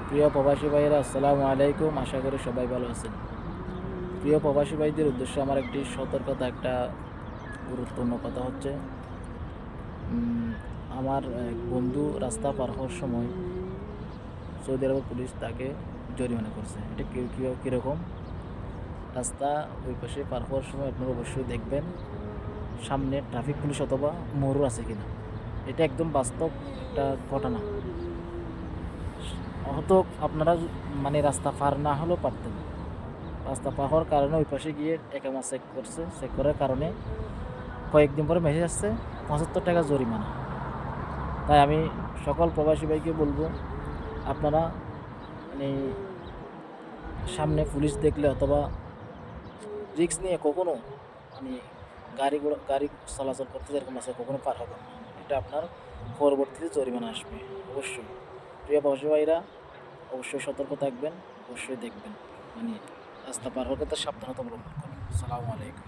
প্রিয় প্রবাসী ভাইয়েরা, আসসালামু আলাইকুম। আশা করি সবাই ভালো আছেন। প্রিয় প্রবাসী ভাইদের উদ্দেশ্যে আমার একটি সতর্কতা, একটা গুরুত্বপূর্ণ কথা হচ্ছে, উম, আমার এক বন্ধু রাস্তা পার হওয়ার সময় সৌদি আরবের পুলিশ তাকে জরিমানা করছে। এটা কীরকম? রাস্তা ওই পাশে পার হওয়ার সময় আপনারা অবশ্যই দেখবেন সামনে ট্রাফিক পুলিশ অথবা মোড় আছে কিনা। এটা একদম বাস্তব একটা ঘটনা। হয়তো আপনারা মানে রাস্তা পার না হলেও পারতেন। রাস্তা পার হওয়ার কারণে ওই পাশে গিয়ে একামা চেক করছে। চেক করার কারণে কয়েকদিন পরে মেসেজ আসছে ৭৫ টাকা জরিমানা। তাই আমি সকল প্রবাসী ভাইকে বলবো, আপনারা মানে সামনে পুলিশ দেখলে অথবা রিস্ক নিয়ে কখনো মানে গাড়ি চলাচল করতে যেরকম আছে কখনো পার হবেন না। এটা আপনার পরবর্তীতে জরিমানা আসবে অবশ্যই। প্রিয় প্রবাসী ভাইরা, অবশ্যই সতর্ক থাকবেন, অবশ্যই দেখবেন, মানে রাস্তা পার হওয়ার ক্ষেত্রে সাবধানতা অবলম্বন করুন। আসসালামু আলাইকুম।